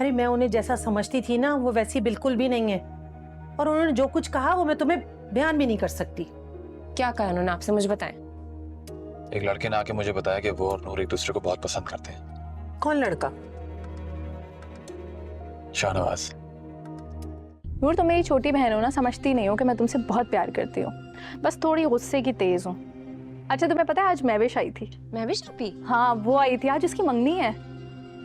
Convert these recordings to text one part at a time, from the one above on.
अरे मैं उन्हें जैसा समझती थी ना वो वैसी बिल्कुल भी नहीं है, और उन्होंने जो कुछ कहा वो मैं तुम्हें बयान भी नहीं कर सकती। क्या कहा उन्होंने आपसे, मुझे बताएं। एक लड़के ने आके मुझे बताया कि वो और नूर एक दूसरे को बहुत पसंद करते हैं। कौन लड़का? शाहनवाज। नूर, तुम मेरी छोटी बहन हो ना, समझती नहीं हो कि मैं तुमसे बहुत प्यार करती हूँ, बस थोड़ी गुस्से की तेज हूँ। अच्छा तुम्हें पता है आज महविश आई थी? महविश आपी? हाँ वो आई थी, आज उसकी मंगनी है।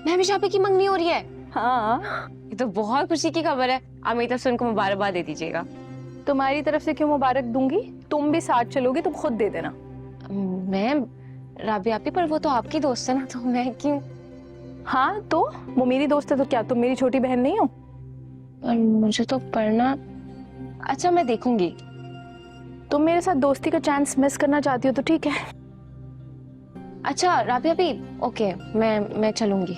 महविश आपी की मंगनी हो रही है? हाँ। ये तो बहुत खुशी की खबर है। आप मेरी तरफ से उनको मुबारकबाद दे दीजिएगा। तुम्हारी तरफ से क्यों मुबारक दूंगी? तुम भी साथ चलोगी, तुम खुद दे देना। मैं राबी आपी, पर वो तो आपकी दोस्त है ना, तो मैं क्यों? हाँ तो वो मेरी दोस्त है तो क्या तुम मेरी छोटी बहन नहीं हो? पर मुझे तो पढ़ना। अच्छा मैं देखूंगी। तुम मेरे साथ दोस्ती का चांस मिस करना चाहती हो तो ठीक है। अच्छा राबी आपी, ओके मैं चलूंगी।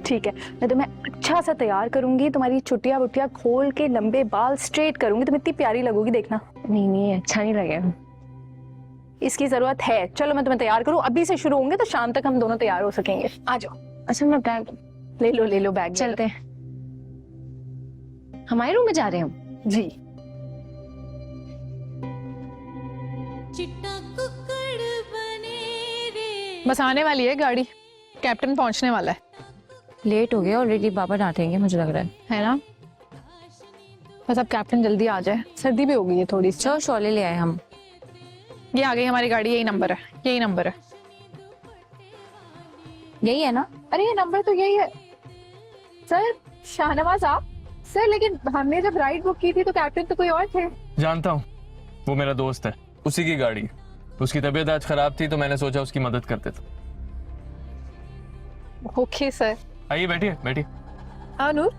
ठीक है, मैं तुम्हें अच्छा सा तैयार करूंगी, तुम्हारी चुटिया बुटिया खोल के लंबे बाल स्ट्रेट करूंगी, तुम इतनी प्यारी लगोगी, देखना। नहीं अच्छा नहीं लगेगा। इसकी जरूरत है। चलो मैं तुम्हें तैयार करूं, अभी से शुरू होंगे तो शाम तक हम दोनों तैयार हो सकेंगे। आ जाओ। अच्छा मैं बैग ले लो बैग। चलते हैं। हमारे रूम में जा रहे हैं हम? जी। बस आने वाली है गाड़ी, कैप्टन पहुंचने वाला है। लेट हो गया ऑलरेडी, बाबा डांटेंगे मुझे लग रहा है ना? बस अब कैप्टन जल्दी आ जाए, सर्दी भी हो गई है थोड़ी सी। चलो शॉले ले आए हम। ये आ गई हमारी गाड़ी, यही नंबर है, यही नंबर है। यही है ना? अरे ये नंबर तो यही है सर। शाहनवाज आप? सर लेकिन हमने जब राइड बुक की थी तो कैप्टन तो कोई और थे। जानता हूँ, वो मेरा दोस्त है, उसी की गाड़ी। उसकी तबीयत आज खराब थी तो मैंने सोचा उसकी मदद करते थे। Okay sir. आइए बैठिए बैठिए। हाँ नूर।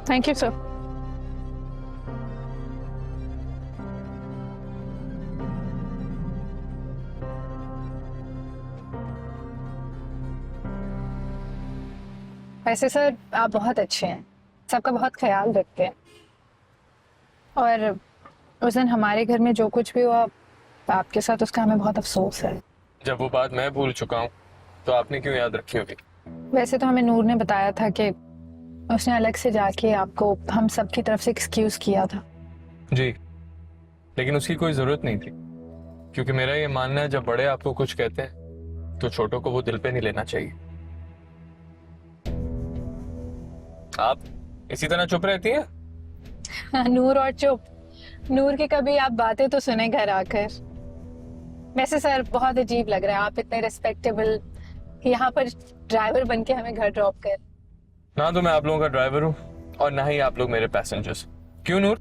Thank you sir. वैसे सर आप बहुत अच्छे हैं, सबका बहुत ख्याल रखते हैं, और उस दिन हमारे घर में जो कुछ भी हुआ आपके साथ, उसका हमें बहुत अफसोस है। जब वो बात मैं भूल चुका हूँ तो आपने क्यों याद रखी होगी? वैसे तो हमें नूर ने बताया था कि उसने अलग से जाके आपको हम सब की तरफ से एक्सक्यूज किया था। जी, लेकिन उसकी कोई जरूरत नहीं थी, क्योंकि मेरा ये मानना है जब बड़े आपको कुछ कहते हैं तो छोटों को वो दिल पे नहीं लेना चाहिए। आप इसी तरह चुप रहती हैं? हाँ, नूर और चुप। नूर की कभी आप बातें तो सुने घर आकर। वैसे सर बहुत अजीब लग रहा है, आप इतने रिस्पेक्टेबल यहाँ पर ड्राइवर बन के हमें घर ड्रॉप कर। ना तो मैं आप लोगों का ड्राइवर हूँ और ना ही आप लोग मेरे पैसेंजर्स। क्यों नूर?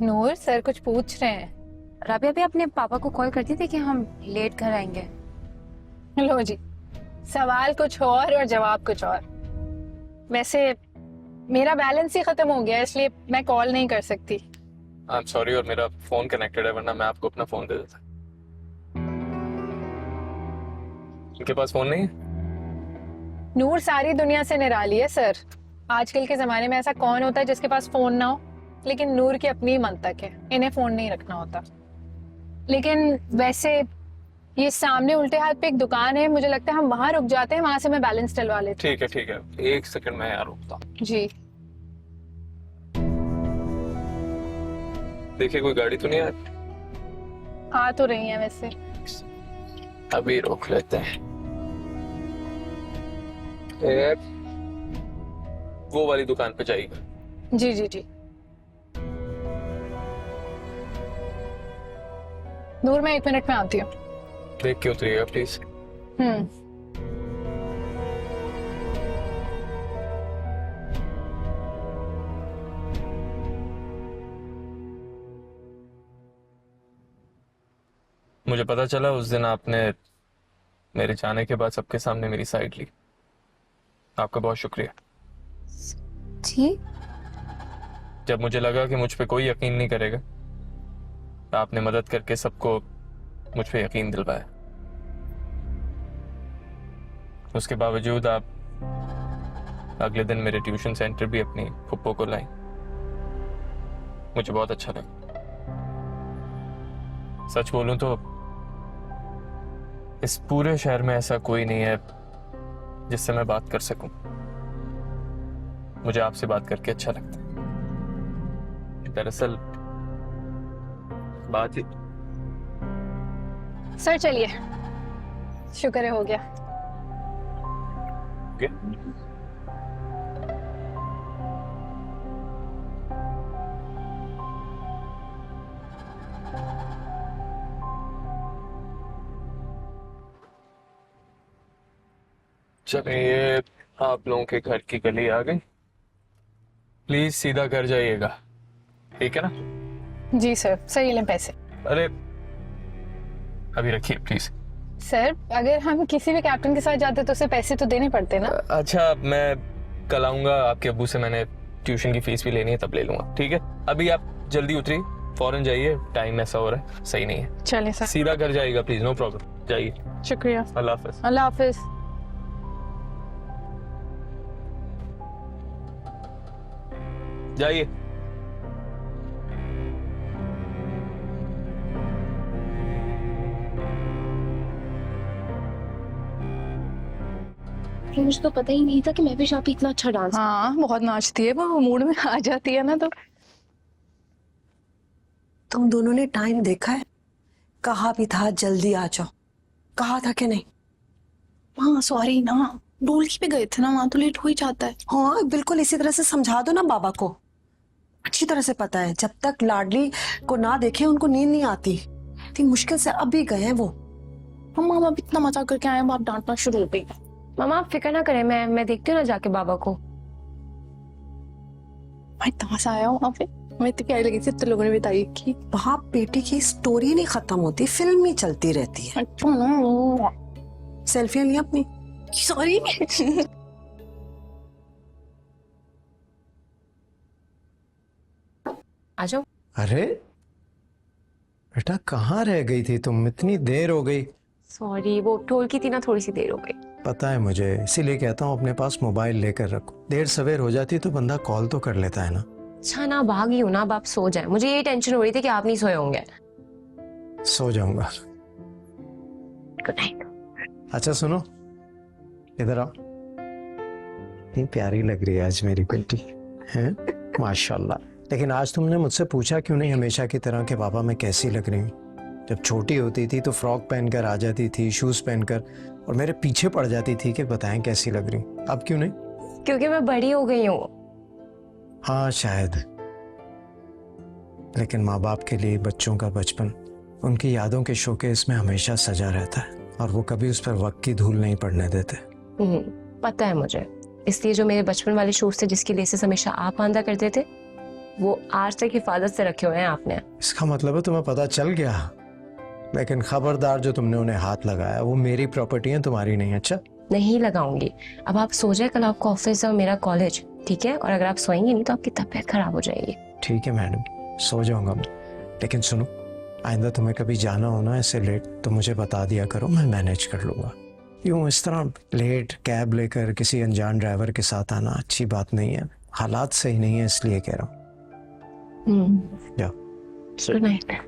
नूर सर कुछ पूछ रहे हैं। राबी अभी अपने पापा को कॉल करती थी कि हम लेट घर आएंगे। लो जी, सवाल कुछ और जवाब कुछ और। वैसे मेरा बैलेंस ही खत्म हो गया, इसलिए मैं कॉल नहीं कर सकती। आई एम सॉरी, और मेरा फोन कनेक्टेड है, वरना मैं आपको अपना फोन दे देता। इनके पास फोन नहीं है? नूर सारी दुनिया से निराली है सर। आजकल के जमाने में ऐसा कौन होता है जिसके पास फोन ना हो, लेकिन नूर की अपनी मंतक है, इन्हें फोन नहीं रखना होता। लेकिन वैसे ये सामने उल्टे हाथ पे एक दुकान है, मुझे लगता है हम वहां रुक जाते हैं, वहां से मैं बैलेंस डलवा लेती हूँ। ठीक है, एक सेकंड में यहाँ रुकता हूँ। जी। देखिए कोई गाड़ी तो नहीं आ रही? आ तो रही है वैसे। अभी रोक लेते हैं। वो वाली दुकान पे जाइएगा। जी जी जी। नूर मैं 1 मिनट में आती हूँ। देख के उतरिएगा प्लीज। मुझे पता चला उस दिन आपने मेरे जाने के बाद सबके सामने मेरी साइड ली। आपका बहुत शुक्रिया। जी? जब मुझे लगा कि मुझ पे कोई यकीन नहीं करेगा, तो आपने मदद करके सबको मुझ पे यकीन दिलवाया। उसके बावजूद आप अगले दिन मेरे ट्यूशन सेंटर भी अपनी फुप्पो को लाई। मुझे बहुत अच्छा लगा। सच बोलूं तो इस पूरे शहर में ऐसा कोई नहीं है जिससे मैं बात कर सकूं। मुझे आपसे बात करके अच्छा लगता है। दरअसल बात ही सर चलिए, शुक्र है हो गया। चलिए, आप लोगों के घर की गली आ गई। प्लीज सीधा घर जाइएगा, ठीक है ना? जी सर, सर ये लें पैसे। अरे अभी रखिए प्लीज। सर अगर हम किसी भी कैप्टन के साथ जाते तो उसे पैसे तो देने पड़ते ना। अच्छा, मैं कल आऊंगा। आपके अब्बू से मैंने ट्यूशन की फीस भी लेनी है, तब ले लूंगा, ठीक है? अभी आप जल्दी उतरिए, फौरन जाइए, टाइम ऐसा हो रहा है, सही नहीं है। चलें सर। सीधा घर जाइएगा प्लीज, नो प्रॉब्लम, जाइए। शुक्रिया। अल्लाह हाफिज। अल्लाह हाफिज। जाइए। मुझे तो पता ही नहीं था कि महविश आप इतना अच्छा डांस। हाँ बहुत नाचती है, वो मूड में आ जाती है ना तो। तुम दोनों ने टाइम देखा है? कहा भी था जल्दी आ जाओ, कहा था कि नहीं? हाँ सॉरी ना, डोलकी पे गए थे ना, वहां तो लेट हो ही जाता है। हाँ बिल्कुल, इसी तरह से समझा दो ना बाबा को। अच्छी तरह से पता है, जब तक लाडली को ना देखे उनको नींद नहीं आती। इतनी मुश्किल से अब भी गए हैं वो। मम्मा अब इतना मजा करके आए, अब आप डांटना शुरू हो गई। मामा आप फिक्र ना करें, मैं देखती हूँ ना जाके बाबा को। भाई तमाशा आया वहां पे, मैं इतनी प्यारी लगी थी, तो लोगों ने भी तारीफ की। बाप बेटी की स्टोरी नहीं खत्म होती, फिल्म ही चलती रहती है। सेल्फियां ली अपनी? सॉरी। आ जाओ। अरे बेटा, कहाँ रह गई थी तुम? इतनी देर हो गई। सॉरी, वो ढोलकी थी ना, थोड़ी सी देर हो गई। पता है मुझे, इसीलिए कहता हूँ अपने पास मोबाइल लेकर रखो। देर सवेर हो जाती तो बंदा कॉल तो कर लेता है ना। अच्छा ना, भागी हूँ ना, अब आप सो जाए। मुझे यही टेंशन हो रही थी कि आप नहीं सोए होंगे। सो जाऊंगा। Good night. अच्छा सुनो, इधर आओ। इतनी प्यारी लग रही है आज मेरी बेटी, हैं? माशाल्लाह। लेकिन आज तुमने मुझसे पूछा क्यों नहीं हमेशा की तरह कि पापा मैं कैसी लग रही हूँ? जब छोटी होती थी तो फ्रॉक पहनकर आ जाती थी, शूज पहनकर, और मेरे पीछे पड़ जाती थी कि बताएं कैसी लग रही हूँ। अब क्यों नहीं? क्योंकि मैं बड़ी हो गई हूँ। हाँ शायद, लेकिन माँ बाप के लिए बच्चों का बचपन उनकी यादों के शोकेस में हमेशा सजा रहता है, और वो कभी उस पर वक्त की धूल नहीं पड़ने देते। पता है मुझे, इसलिए जो मेरे बचपन वाले शूज थे जिसकी लेसेस हमेशा आप बांधा करते थे, वो आज तक हिफाजत से रखे हुए हैं आपने। इसका मतलब है तुम्हें पता चल गया। लेकिन खबरदार, जो तुमने उन्हें हाथ लगाया वो मेरी प्रॉपर्टी है, तुम्हारी नहीं। अच्छा नहीं लगाऊंगी। अब आप सो जाए, कल आपका ऑफिस और मेरा कॉलेज, ठीक है? और अगर आप सोएंगे नहीं तो आपकी तबीयत खराब हो जाएगी। ठीक है मैडम, सो जाऊंगा मैं। लेकिन सुनो, आइंदा तुम्हें कभी जाना हो ना ऐसे लेट तो मुझे बता दिया करो, मैं मैनेज कर लूंगा। यूं इस तरह लेट कैब लेकर किसी अनजान ड्राइवर के साथ आना अच्छी बात नहीं है। हालात सही नहीं है, इसलिए कह रहा हूँ। जाओ। Good night.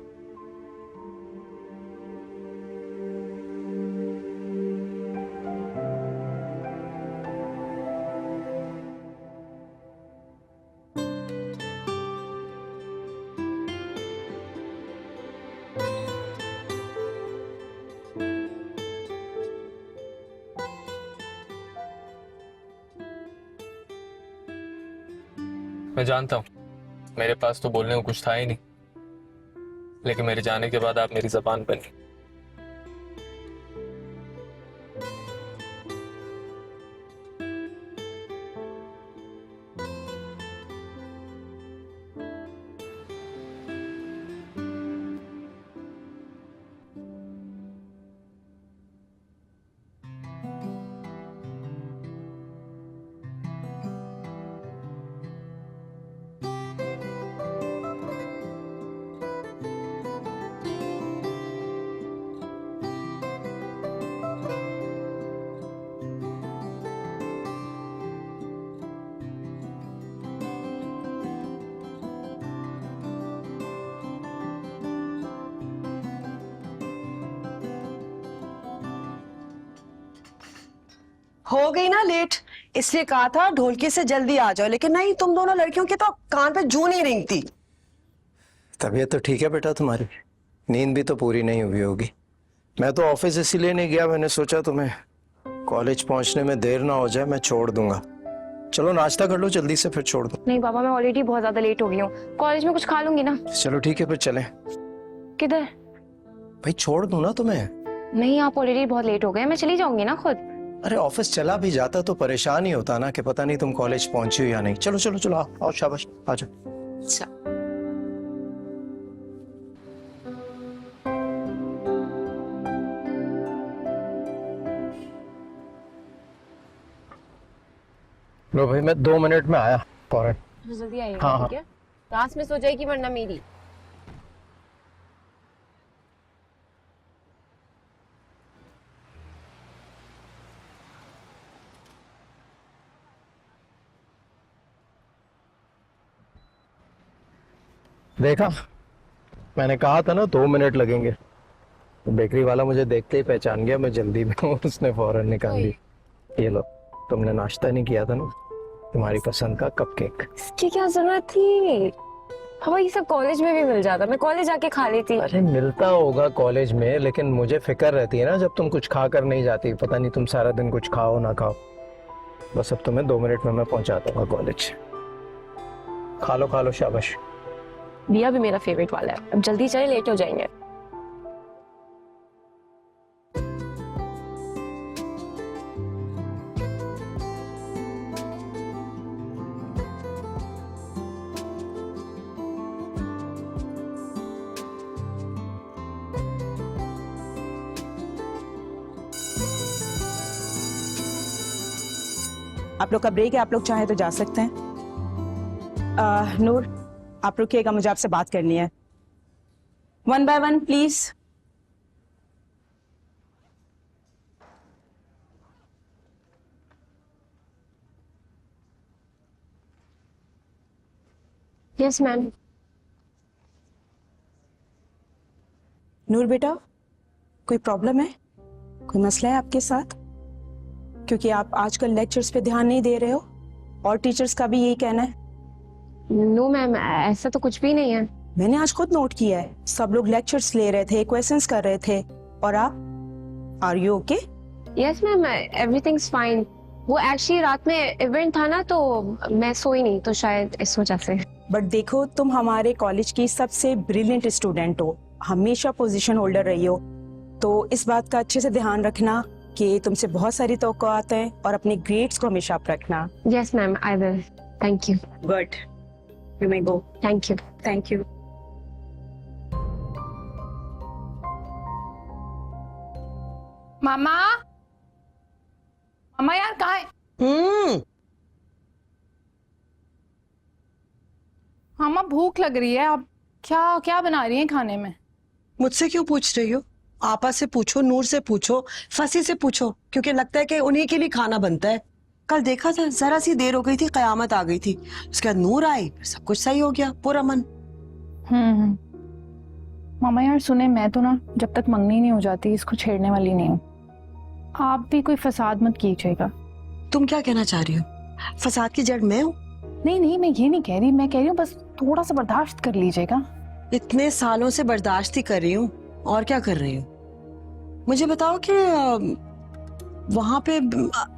मैं जानता हूँ मेरे पास तो बोलने को कुछ था ही नहीं, लेकिन मेरे जाने के बाद आप मेरी जबान बनी। हो गई ना लेट, इसलिए कहा था ढोलकी से जल्दी आ जाओ, लेकिन नहीं, तुम दोनों लड़कियों के तो कान पे जूं नहीं रेंगती। तबीयत तो ठीक है बेटा तुम्हारी, नींद भी तो पूरी नहीं हुई होगी। मैं तो ऑफिस इसीलिए नहीं गया, मैंने सोचा तुम्हें कॉलेज पहुंचने में देर ना हो जाए, मैं छोड़ दूंगा। चलो नाश्ता कर लो जल्दी से, फिर छोड़ दो। नहीं पापा, मैं ऑलरेडी बहुत ज्यादा लेट हो गई हूँ, कॉलेज में कुछ खा लूंगी ना। चलो ठीक है फिर चलें। किधर? भाई छोड़ दूं ना तुम्हें। नहीं, आप ऑलरेडी बहुत लेट हो गए, मैं चली जाऊंगी ना खुद। अरे ऑफिस चला भी जाता तो परेशान ही होता ना कि पता नहीं तुम कॉलेज पहुंची हो या नहीं। चलो चलो चलो आओ आओ, शाबाश आ जाओ। अच्छा। लो भाई, मैं 2 मिनट में आया फौरन। जल्दी आइएगा, हाँ, ठीक है? क्लास मिस हो जाएगी वरना मेरी। देखा, मैंने कहा था ना 2 मिनट लगेंगे। बेकरी वाला मुझे देखते ही पहचान गया मैं जल्दी में हूँ, उसने फौरन निकाल दी। ये लो, तुमने नाश्ता नहीं किया था ना, तुम्हारी पसंद का कपकेक। इसकी क्या जरूरत थी? पापा ये सब कॉलेज में भी मिल जाता, मैं कॉलेज जाके खा लेती। अरे मिलता होगा कॉलेज में, लेकिन मुझे फिक्र रहती है ना जब तुम कुछ खा कर नहीं जाती, पता नहीं तुम सारा दिन कुछ खाओ ना खाओ। बस अब तुम्हें 2 मिनट में मैं पहुंचा दूंगा कॉलेज। खा लो शाबाश। दिया भी मेरा फेवरेट वाला है, अब जल्दी चले, लेट हो जाएंगे। आप लोग का ब्रेक है, आप लोग चाहे तो जा सकते हैं। नूर, आप रुकिएगा, मुझे आपसे बात करनी है। 1 by 1 please. Yes ma'am. Noor बेटा, कोई प्रॉब्लम है, कोई मसला है आपके साथ? क्योंकि आप आजकल लेक्चर्स पे ध्यान नहीं दे रहे हो और टीचर्स का भी यही कहना है। नो मैम, ऐसा तो कुछ भी नहीं है। मैंने आज खुद नोट किया है, सब लोग लेक्चर्स ले रहे थे, क्वेश्चंस कर रहे थे, और आप, are you okay? Yes ma'am, everything's fine. वो एक्चुअली रात में इवेंट था ना, तो मैं सोई नहीं, तो शायद इस वजह से। बट देखो, तुम हमारे कॉलेज की सबसे ब्रिलियंट स्टूडेंट हो, हमेशा पोजीशन होल्डर रही हो, तो इस बात का अच्छे से ध्यान रखना कि तुमसे बहुत सारी तवक्कुआत हैं और अपने ग्रेड्स को हमेशा अप रखना। Yes ma'am, I will. Thank you. Good, you may go. Thank you. Thank you. मामा, मामा यार कहाँ है? मामा भूख लग रही है, अब क्या क्या बना रही हैं खाने में? मुझसे क्यों पूछ रही हो? आपा से पूछो, नूर से पूछो, फसी से पूछो, क्योंकि लगता है कि उन्हीं के लिए खाना बनता है। कल देखा था, जरा सी देर हो गई थी, कयामत आ गई थी, उसके बाद नूर आई, फिर सब कुछ सही हो गया, पूरा मन। मामा यार सुने, मैं तो ना जब तक मंगनी नहीं हो जाती इसको छेड़ने वाली नहीं हूँ। आप भी कोई फसाद मत कीजिएगा। तुम क्या कहना चाह रही हो? फसाद की जड़ मैं हूँ? नहीं नहीं, मैं ये नहीं कह रही, मैं कह रही हूँ बस थोड़ा सा बर्दाश्त कर लीजिएगा। इतने सालों से बर्दाश्त ही कर रही हूँ, और क्या कर रही हूँ? मुझे बताओ कि वहां पे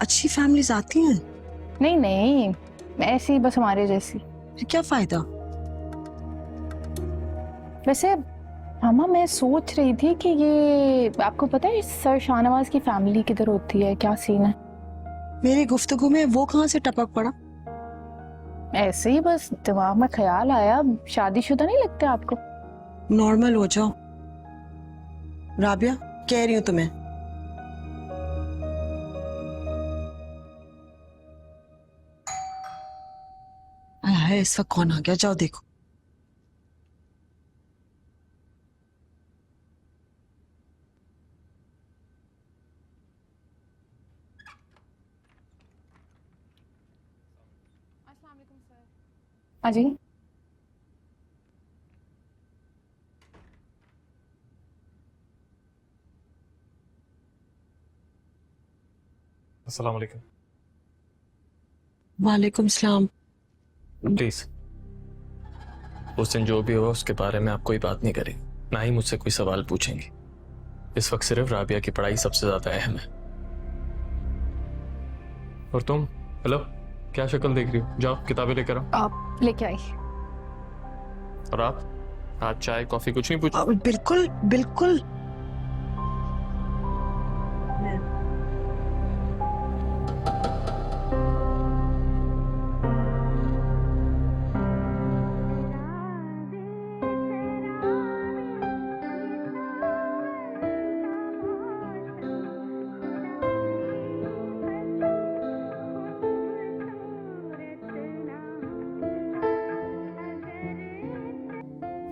अच्छी फैमिलीज आती हैं? नहीं नहीं, ऐसी ही बस हमारे जैसी। फिर क्या फायदा? वैसे मामा मैं सोच रही थी कि ये आपको पता है सर शाहनवाज की फैमिली किधर होती है, क्या सीन है? मेरी गुफ्तगू में वो कहाँ से टपक पड़ा? ऐसे ही बस दिमाग में ख्याल आया। शादीशुदा नहीं लगते आपको? नॉर्मल हो जाओ राबिया, कह रही हूँ तुम्हें। हाय, इस वक्त कौन आ गया? जाओ देखो। अजी अस्सलाम वालेकुम। वालेकुम सलाम। प्लीज उस दिन जो भी हुआ उसके बारे में आप कोई बात नहीं करें, ना ही मुझसे कोई सवाल पूछेंगे। इस वक्त सिर्फ राबिया की पढ़ाई सबसे ज्यादा अहम है। और तुम, हेलो, क्या शक्ल देख रही हो? जाओ किताबें लेकर आओ। आप लेके आई। और आप आज चाय कॉफी कुछ नहीं पूछा? बिल्कुल बिल्कुल।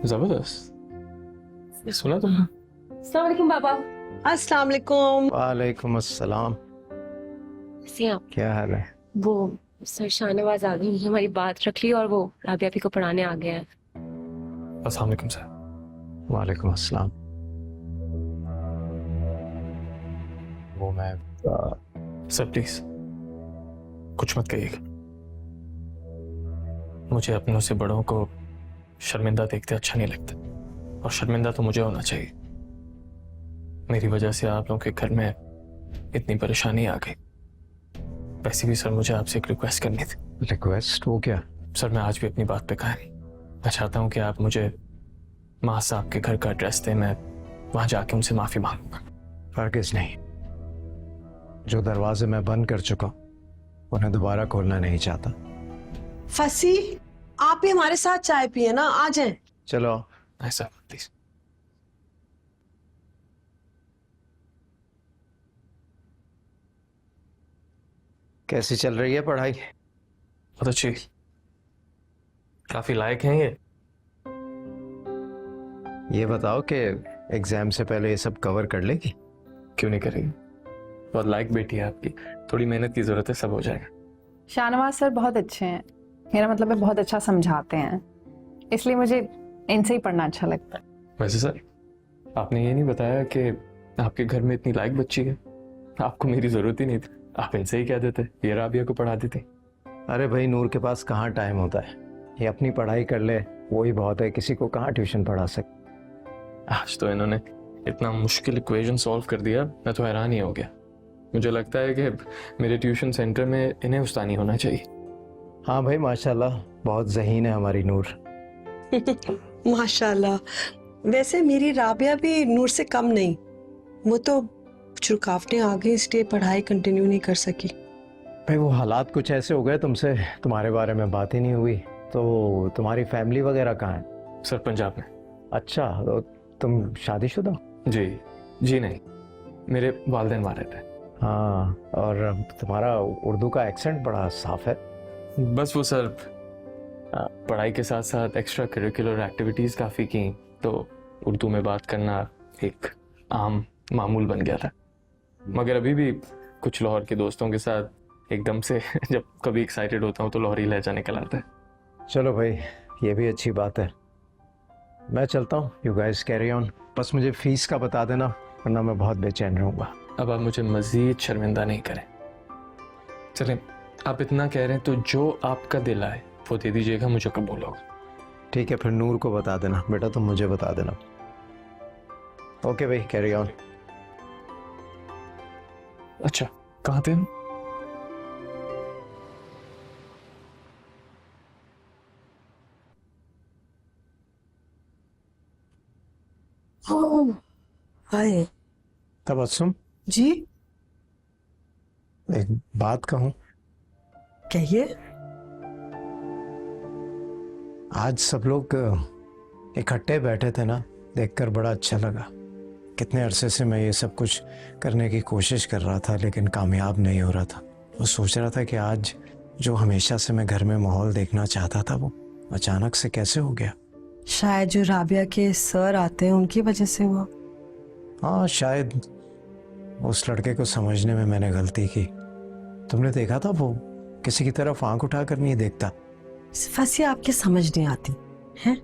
जबरदस्त। सुना तुमने? अस्सलाम वालेकुम पापा। अस्सलाम वालेकुम। वालेकुम अस्सलाम। कैसे हैं आप? क्या हाल है? वो सर शाहनवाज आ गई, हमारी बात रख ली और वो राबिया भी को पढ़ाने आ गया है। अस्सलाम वालेकुम सर। वालेकुम अस्सलाम। वो मैं सर प्लीज कुछ मत कहिएगा। मुझे अपनों से बड़ों को शर्मिंदा देखते अच्छा नहीं लगता, और शर्मिंदा तो मुझे होना चाहिए। मेरी वजह से आप लोगों के घर में इतनी परेशानी आ गई। वैसे भी सर मुझे आपसे एक रिक्वेस्ट करनी थी। रिक्वेस्ट? वो क्या? सर मैं आज भी अपनी बात पे कायम। मैं चाहता हूँ कि आप मुझे माँ साहब के घर का एड्रेस दें, मैं वहां जाके उनसे माफी मांगूंगा। हरगिज़ नहीं। जो दरवाजे मैं बंद कर चुका उन्हें दोबारा खोलना नहीं चाहता। फसी, आप भी हमारे साथ चाय पिए ना, आ जाएं। चलो। ऐसा प्लीज। कैसी चल रही है पढ़ाई? बहुत अच्छी, काफी लायक हैं ये। ये बताओ कि एग्जाम से पहले ये सब कवर कर लेगी? क्यों नहीं करेगी? बहुत लायक बेटी है आपकी, थोड़ी मेहनत की जरूरत है, सब हो जाएगा। शाहनवाज सर बहुत अच्छे हैं, मेरा मतलब है बहुत अच्छा समझाते हैं, इसलिए मुझे इनसे ही पढ़ना अच्छा लगता है। वैसे सर आपने ये नहीं बताया कि आपके घर में इतनी लायक बच्ची है, आपको मेरी जरूरत ही नहीं थी, आप इनसे ही कह देते, ये राबिया को पढ़ा देते। अरे भाई, नूर के पास कहाँ टाइम होता है, ये अपनी पढ़ाई कर ले वही बहुत है, किसी को कहाँ ट्यूशन पढ़ा सकते। आज तो इन्होंने इतना मुश्किल इक्वेशन सॉल्व कर दिया, मैं तो हैरान ही हो गया। मुझे लगता है कि मेरे ट्यूशन सेंटर में इन्हें उस्तानी होना चाहिए। हाँ भाई माशाल्लाह, बहुत ज़हीन है हमारी नूर। माशाल्लाह। वैसे मेरी राबिया भी नूर से कम नहीं, वो तो कुछ रुकावटें आ गई इसलिए पढ़ाई कंटिन्यू नहीं कर सकी। भाई वो हालात कुछ ऐसे हो गए, तुमसे तुम्हारे बारे में बात ही नहीं हुई। तो तुम्हारी फैमिली वगैरह कहाँ है? सर पंजाब में। अच्छा, तो तुम शादीशुदा? जी जी नहीं, मेरे वालिदैन वहाँ रहते हैं। हाँ, और तुम्हारा उर्दू का एक्सेंट बड़ा साफ है। बस वो सर पढ़ाई के साथ साथ एक्स्ट्रा करिकुलर एक्टिविटीज़ काफ़ी की, तो उर्दू में बात करना एक आम मामूल बन गया था। मगर अभी भी कुछ लाहौर के दोस्तों के साथ एकदम से जब कभी एक्साइटेड होता हूँ तो लाहौरी लहजा निकल आता है। चलो भाई, ये भी अच्छी बात है। मैं चलता हूँ, यू गाइस कैरी ऑन। बस मुझे फीस का बता देना, वरना मैं बहुत बेचैन रहूँगा। अब आप मुझे मज़ीद शर्मिंदा नहीं करें। चलें, आप इतना कह रहे हैं तो जो आपका दिल आए वो दे दीजिएगा, मुझे कबूल होगा। ठीक है, फिर नूर को बता देना। बेटा तुम मुझे बता देना। ओके भाई, कैरी ऑन। अच्छा, कहाँ थे हम? हाय। तबस्सुम, जी एक बात कहूँ? कहिए। आज सब लोग इकट्ठे बैठे थे ना, देखकर बड़ा अच्छा लगा। कितने अरसे से मैं ये सब कुछ करने की कोशिश कर रहा था लेकिन कामयाब नहीं हो रहा था। वो सोच रहा था कि आज जो हमेशा से मैं घर में माहौल देखना चाहता था वो अचानक से कैसे हो गया। शायद जो राबिया के सर आते हैं उनकी वजह से हुआ। हाँ शायद। उस लड़के को समझने में मैंने गलती की। तुमने देखा था वो किसी की तरफ आंख उठाकर नहीं देखता। फसी आपकी समझ नहीं आती है।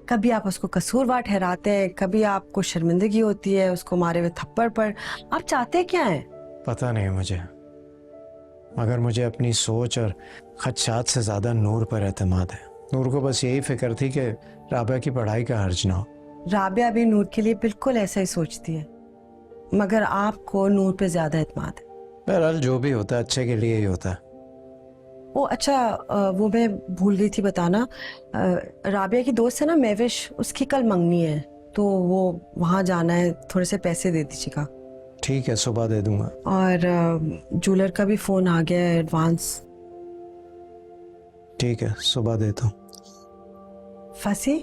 कभी आप उसको कसूरवार ठहराते हैं, कभी आपको शर्मिंदगी होती है उसको मारे हुए थप्पड़ पर। आप चाहते क्या हैं? पता नहीं मुझे, मगर मुझे अपनी सोच और खदशात से ज़्यादा नूर पर एतमाद है। नूर को बस यही फिक्र थी कि राबिया की पढ़ाई का हर्ज ना हो। राबिया भी नूर के लिए बिल्कुल ऐसा ही सोचती है, मगर आपको नूर पे ज्यादा एतमाद है। बहरहाल जो भी होता है अच्छे के लिए ही होता है। वो अच्छा, वो मैं भूल गई थी बताना, राबिया की दोस्त है ना महविश, उसकी कल मंगनी है, तो वो वहाँ जाना है, थोड़े से पैसे दे दीजिएगा। ठीक है, सुबह दे दूंगा। और ज्वेलर का भी फोन आ गया है एडवांस। ठीक है, सुबह देता हूँ। फसी,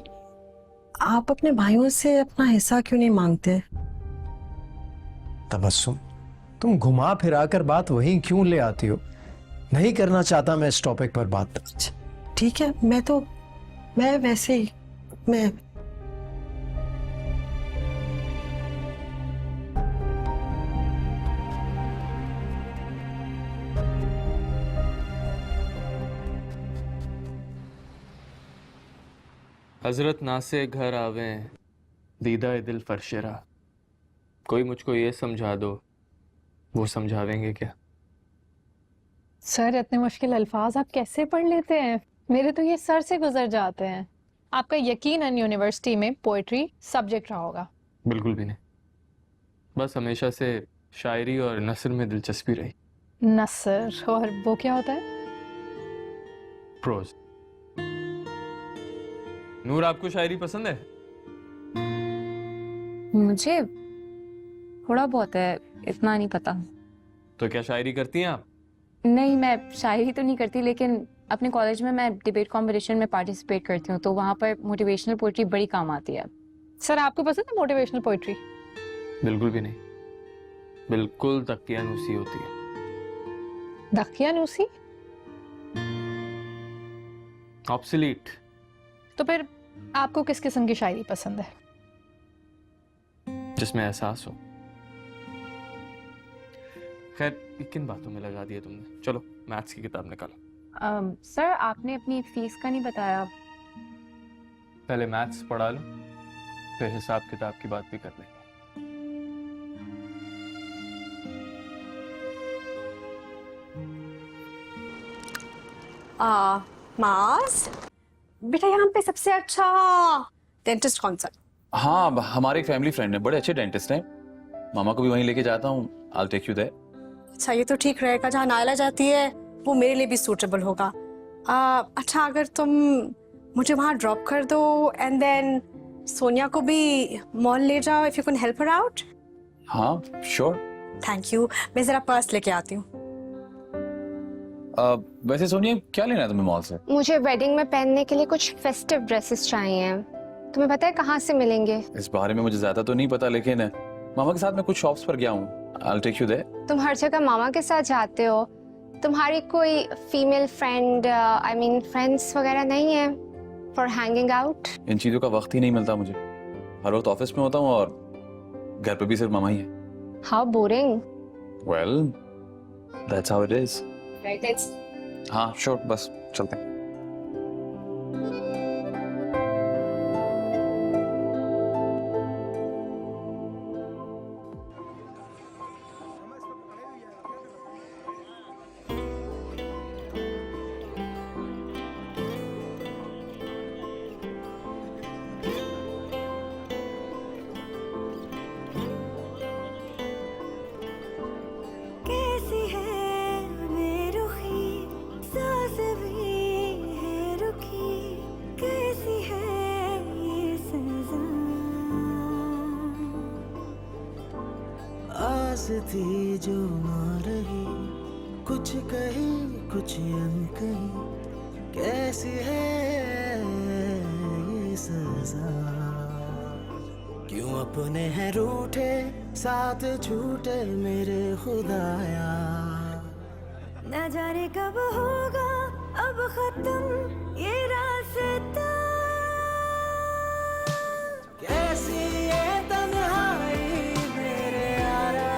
आप अपने भाइयों से अपना हिस्सा क्यों नहीं मांगते? तबस्सुम, तुम घुमा फिरा कर बात वहीं क्यों ले आती हो? नहीं करना चाहता मैं इस टॉपिक पर बात। ठीक है, मैं वैसे ही मैं हजरत नासे घर आवे दीदा ए दिल फरशरा। कोई मुझको ये समझा दो, वो समझावेंगे क्या? सर इतने मुश्किल अल्फाज आप कैसे पढ़ लेते हैं? मेरे तो ये सर से गुजर जाते हैं। आपका यकीनन यूनिवर्सिटी में पोएट्री सब्जेक्ट रहा होगा। बिल्कुल भी नहीं, बस हमेशा से शायरी और नस्र में दिलचस्पी रही। नसर, और वो क्या होता है? प्रोज। नूर, आपको शायरी पसंद है? मुझे थोड़ा बहुत है, इतना नहीं पता। तो क्या शायरी करती हैं आप? नहीं, मैं शायरी तो नहीं करती, लेकिन अपने कॉलेज में मैं डिबेट कंपटीशन में पार्टिसिपेट करती हूँ, तो वहाँ पर मोटिवेशनल पोएट्री बड़ी काम आती है। सर आपको पसंद है मोटिवेशनल पोएट्री? बिल्कुल भी नहीं, बिल्कुल तकियानूसी होती है। दकियानूसी? ऑब्सोलीट। तो फिर आपको किस किस्म की शायरी पसंद है? जिसमें एहसास हो। खैर, किन बातों में लगा दिया तुमने? चलो मैथ्स की किताब निकालो। सर, आपने अपनी फीस का नहीं बताया। पहले मैथ्स पढ़ा लो, फिर हिसाब किताब की बात भी कर लेंगे। मास बेटा, यहाँ पे सबसे अच्छा डेंटिस्ट कौन सा? हाँ, हमारे एक फैमिली फ्रेंड है, बड़े अच्छे डेंटिस्ट हैं। मामा को भी वहीं लेके जाता हूँ। I will take you there. अच्छा, ये तो ठीक रहेगा। जहाँ नायला जाती है वो मेरे लिए भी सूटेबल होगा। अच्छा, अगर तुम मुझे वहाँ ड्रॉप कर दो एंड देन सोनिया को भी मॉल ले जाओ, if you can help her out. हाँ, श्योर। Thank you. मैं जरा पर्स लेके आती हूँ। वैसे सोनिया, क्या लेना है तुम्हें मॉल से? मुझे वेडिंग में पहनने के लिए कुछ फेस्टिव ड्रेसेस चाहिए। तुम्हें पता है कहाँ से मिलेंगे? इस बारे में मुझे ज्यादा तो नहीं पता, लेकिन मामा के साथ मैं कुछ शॉप्स पर गया हूँ। I will take you there. तुम हर जगह मामा के साथ जाते हो, तुम्हारी कोई female friend, I mean friends वगैरह नहीं है फॉर हैंगिंग आउट? इन चीजों का वक्त ही नहीं मिलता मुझे। हर वक्त ऑफिस में होता हूँ और घर पे भी सिर्फ मामा ही है। How boring. Well, that's how it is. Right, let's. हाँ श्योर, बस चलते हैं। थी जो ना रही, कुछ कही कुछ अनकही, कैसी है ये सजा। क्यों अपने हैं रूठे साथ झूठे मेरे खुदाया। न जाने कब होगा अब खत्म ये रास्ता। कैसी ये तन्हाई मेरे यारा,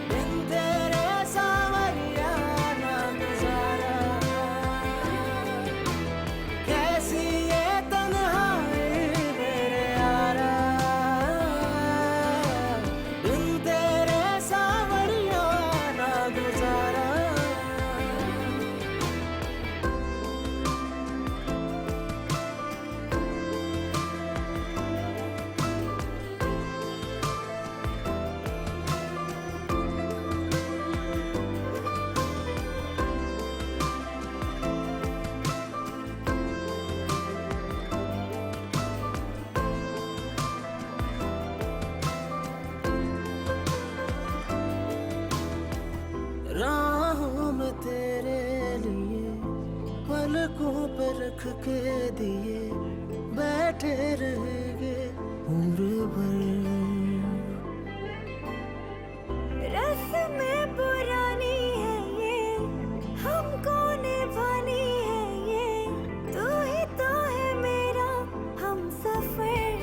बिन तेरे सावरिया ना गुजारा। कैसी ये तन्हाई मेरे यारा, बिन तेरे सावरिया ना पलकों पे रख के दिए बैठे रहेंगे उम्र भर। रस्में पुरानी है ये, हमको निभानी है ये, तू ही तो है मेरा हम सफर।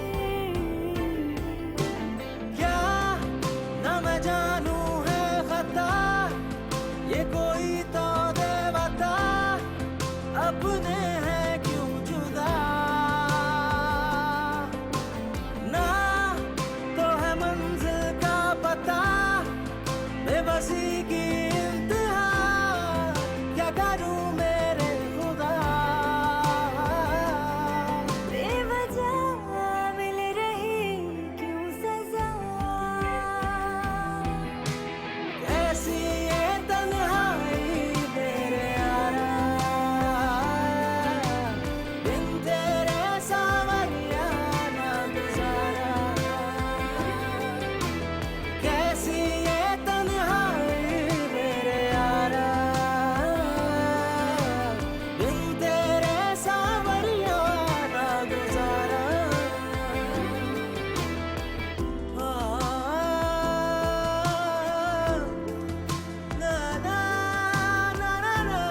क्या न मैं जानू है खता, ये कोई तो दे बता, अपने हैं क्यों जुदा, ना तो है मंजिल का पता, बेबसी की इंतहा, क्या करूं मेरे खुदा। बेवजह मिल रही क्यों सजा, ऐसी ये तन्हाई मेरे यारा, बिन तेरे सावरिया ना गुजारा। कैसी ये तन्हाई मेरे यारा, बिन तेरे सावरिया ना गुजारा। ना ना ना ना ना,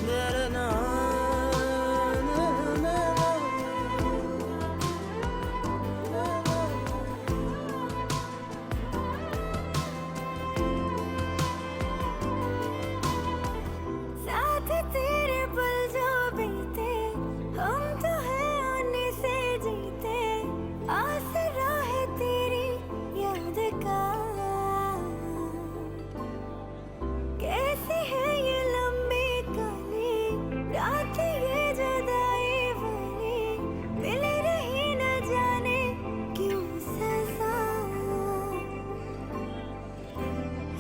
ना ना साथ तेरे पल जो बीते, हम तो है आने से जीते, आसरा है तेरी याद का। कैसी है ये लंबी काली रात, ये जुदाई वाली, मिल रही न जाने क्यों सजा।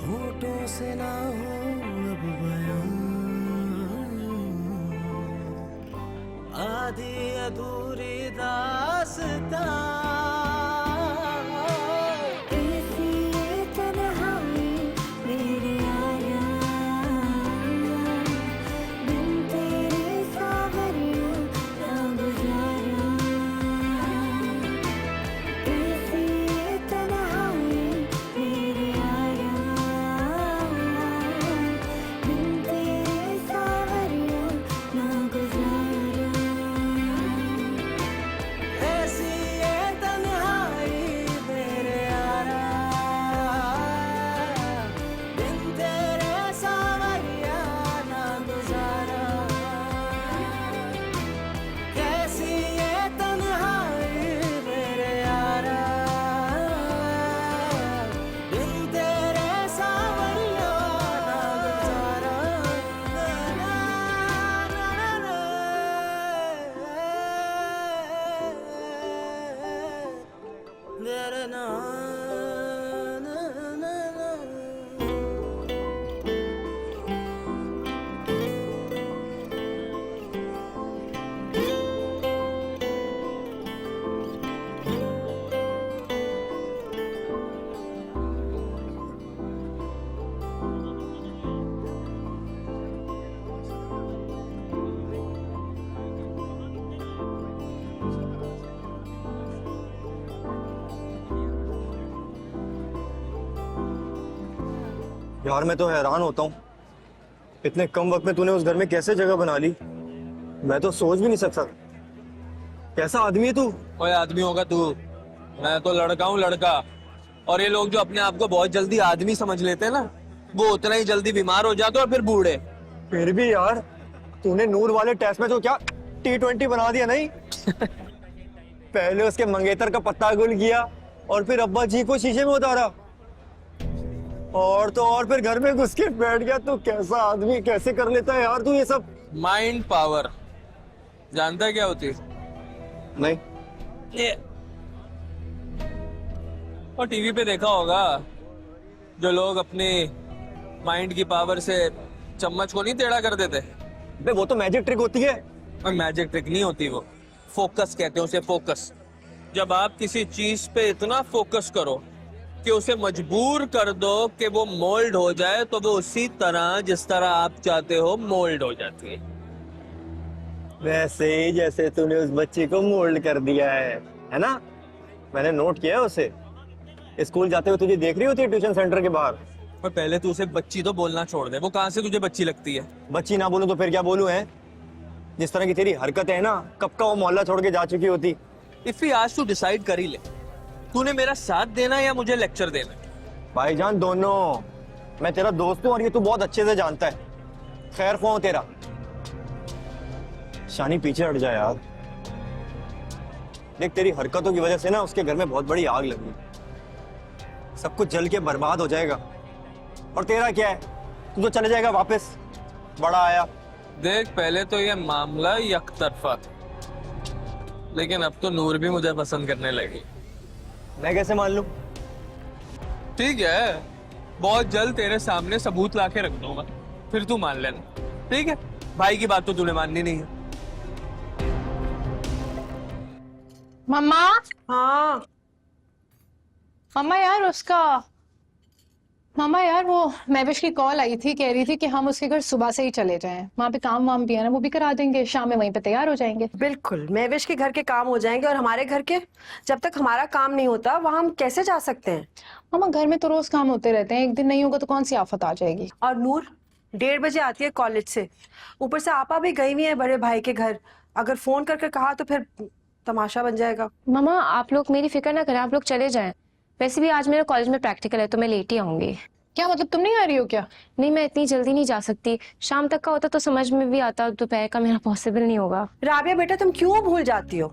होठों से ना हो अब बयां, आधी अधूरी दास्तां। कैसी ये तन्हाई मेरे यारा, बिन तेरे सावरिया ना गुजारा। कैसी ये तन्हाई मेरे यारा, बिन तेरे सावरिया ना गुजारा। ऐसी ये तन्हाई मेरे यारा, बिन तेरे सावरिया ना गुजारा। कैसी ये तन्हाई मेरे यारा, बिन तेरे सावरिया ना गुजारा। ना ना ना ना ना ना ना। यार मैं तो हैरान होता हूँ, इतने कम वक्त में तूने उस घर में कैसे जगह बना ली, मैं तो सोच भी नहीं सकता। कैसा आदमी है तू? कोई आदमी होगा तू, मैं तो लड़का हूँ लड़का। और ये लोग जो अपने आप को बहुत जल्दी आदमी समझ लेते हैं ना, वो उतना ही जल्दी बीमार हो जाते हैं और फिर बूढ़े। फिर भी यार तूने नूर वाले टेस्ट में तो क्या T20 बना दिया नहीं? पहले उसके मंगेतर का पत्ता गुल किया और फिर अब्बा जी को शीशे में उतारा, और तो और फिर घर में घुस के बैठ गया। तो कैसा आदमी कैसे कर लेता है यार तू ये सब? माइंड पावर जानता है क्या होती है? नहीं। ये और टीवी पे देखा होगा, जो लोग अपनी माइंड की पावर से चम्मच को नहीं टेढ़ा कर देते। बे वो तो मैजिक ट्रिक होती है। और मैजिक ट्रिक नहीं होती, वो फोकस कहते हैं उसे, फोकस। जब आप किसी चीज पे इतना फोकस करो कि उसे मजबूर कर दो कि वो मोल्ड हो जाए, तो वो उसी तरह जिस तरह आप चाहते हो मोल्ड हो जाती है। वैसे ही जैसे तूने उस बच्ची को मोल्ड कर दिया है ना? मैंने नोट किया है उसे। स्कूल जाते हुए तुझे देख रही होती है ट्यूशन सेंटर के बाहर। पर पहले तू उसे बच्ची तो बोलना छोड़ दे। वो कहाँ से तुझे बच्ची लगती है? बच्ची ना बोलूं तो फिर क्या बोलूं है? जिस तरह की तेरी हरकत है ना, कब का वो मोहल्ला छोड़ के जा चुकी होती। इफी आज तू डिसाइड कर ही ले, तूने मेरा साथ देना या मुझे लेक्चर देना? भाईजान दोनों। मैं तेरा दोस्त हूँ और ये तू बहुत अच्छे से जानता है। खैर ख्वाह हूं तेरा। शानी पीछे हट जा यार। देख तेरी हरकतों की वजह से ना उसके घर में बहुत बड़ी आग लगी। सब कुछ जल के बर्बाद हो जाएगा। और तेरा क्या है? तू तो चले जाएगा वापस। बड़ा आया। देख पहले तो ये मामला यकतरफा था, लेकिन अब तो नूर भी मुझे पसंद करने लगी। मैं कैसे मान लूं? ठीक है, बहुत जल्द तेरे सामने सबूत लाके रख दूंगा, फिर तू मान लेना। ठीक है, भाई की बात तो तूने माननी नहीं है। मम्मा। हाँ मम्मा यार वो महविश की कॉल आई थी, कह रही थी कि हम उसके घर सुबह से ही चले जाएं। वहाँ पे काम वाम भी है ना, वो भी करा देंगे, शाम में वहीं पे तैयार हो जाएंगे। बिल्कुल, महविश के घर के काम हो जाएंगे और हमारे घर के? जब तक हमारा काम नहीं होता वहाँ हम कैसे जा सकते हैं? मम्मा घर में तो रोज काम होते रहते हैं, एक दिन नहीं होगा तो कौन सी आफत आ जाएगी। और नूर 1:30 बजे आती है कॉलेज से, ऊपर से आपा भी गई हुई है बड़े भाई के घर। अगर फोन करके कहा तो फिर तमाशा बन जाएगा। मामा आप लोग मेरी फिक्र ना करें, आप लोग चले जाएं। वैसे भी आज मेरा कॉलेज में प्रैक्टिकल है तो मैं लेट ही आऊंगी। क्या मतलब तुम नहीं आ रही हो क्या? नहीं, मैं इतनी जल्दी नहीं जा सकती। शाम तक का होता तो समझ में भी आता, दोपहर का मेरा पॉसिबल नहीं होगा। राबिया बेटा तुम क्यों भूल जाती हो?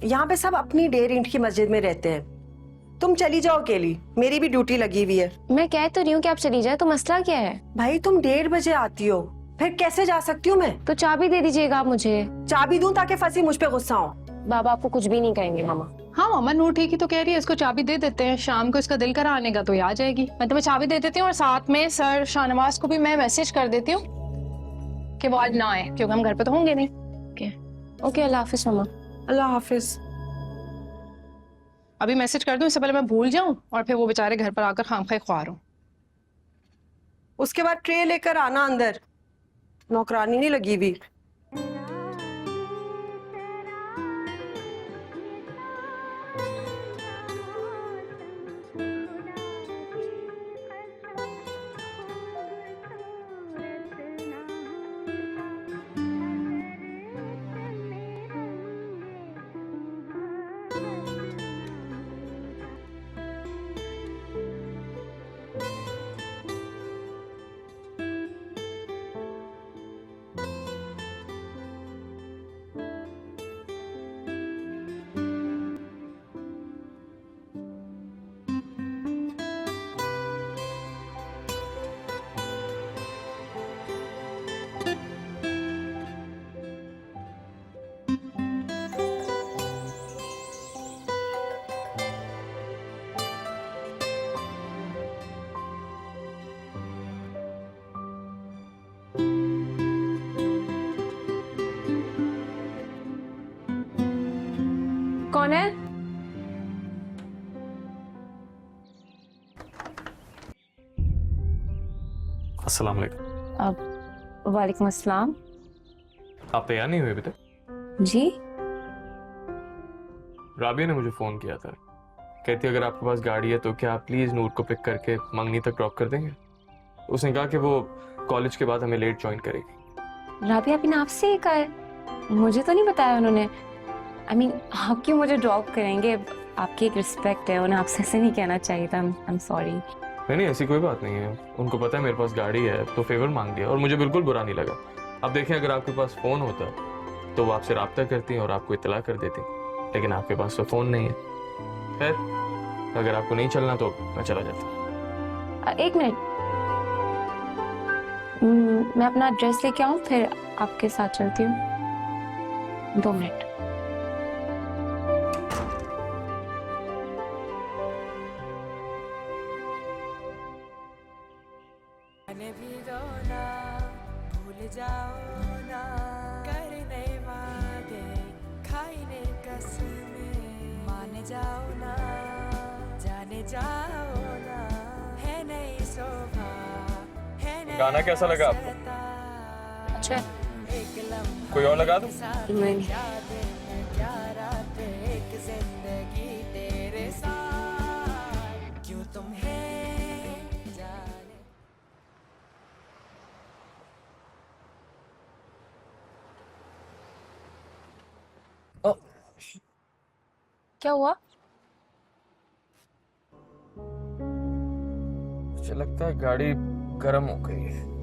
यहाँ पे सब अपनी 1.5 ईंट की मस्जिद में रहते हैं। तुम चली जाओ अकेली, मेरी भी ड्यूटी लगी हुई है। मैं कह तो रही हूँ कि आप चली जाए, तो मसला क्या है? भाई तुम 1:30 बजे आती हो, फिर कैसे जा सकती हूँ मैं? तो चाबी दे दीजिएगा आप मुझे। चाबी दूं ताकि फंसी मुझ पे गुस्सा हो? बाबा आपको कुछ भी नहीं कहेंगे मामा। हाँ मामा नूर ठीक ही तो कह रही है, इसको चाबी दे देते हैं, शाम को इसका दिल करा आने का तो ये आ जाएगी। मैं तुम्हें चाबी दे देती हूँ और साथ में सर शाहनवाज को भी मैं मैसेज कर देती हूँ कि वो आज ना आए, क्योंकि हम घर पे तो होंगे नहीं। ओके अल्लाह हाफिज मामा। अल्लाह हाफिज। अभी मैसेज कर दूं, इससे पहले मैं भूल जाऊं और फिर वो बेचारे घर पर आकर खामखाई ख्वार हो। उसके बाद ट्रे लेकर आना अंदर, नौकरानी नहीं लगी हुई। कौन है? अस्सलाम वालेकुम। वालेकुम अस्सलाम। आप तैयार नहीं हुए अभी तक? जी राबिया ने मुझे फोन किया था, कहती अगर आपके पास गाड़ी है तो क्या आप प्लीज नूर को पिक करके मंगनी तक ड्रॉप कर देंगे। उसने कहा कि वो कॉलेज के बाद हमें लेट ज्वाइन करेगी। राबिया बिन आपसे ही कहा है, मुझे तो नहीं बताया उन्होंने। आई मीन आप क्यों मुझे ड्रॉप करेंगे? आपकी एक रिस्पेक्ट है, उन्हें आपसे ऐसे नहीं कहना चाहिए था। I am sorry. नहीं ऐसी कोई बात नहीं है, उनको पता है मेरे पास गाड़ी है तो फेवर मांग दिया और मुझे बिल्कुल बुरा नहीं लगा। अब देखें अगर आपके पास फोन होता तो वो आपसे राब्ता करती और आपको इत्तला कर देती, लेकिन आपके पास तो फोन नहीं है। खैर अगर आपको नहीं चलना तो मैं चला जाता। एक मिनट, मैं अपना एड्रेस लेके आऊँ फिर आपके साथ चलती हूँ। 2 मिनट। भी रोना भूल जाओ ना, करने वादे खाने कसमें मान जाओ ना, जाने जाओ ना। गाना कैसा लगा आपको? अच्छा कोई और लगा दूं? नहीं क्या हुआ? मुझे लगता है गाड़ी गर्म हो गई है।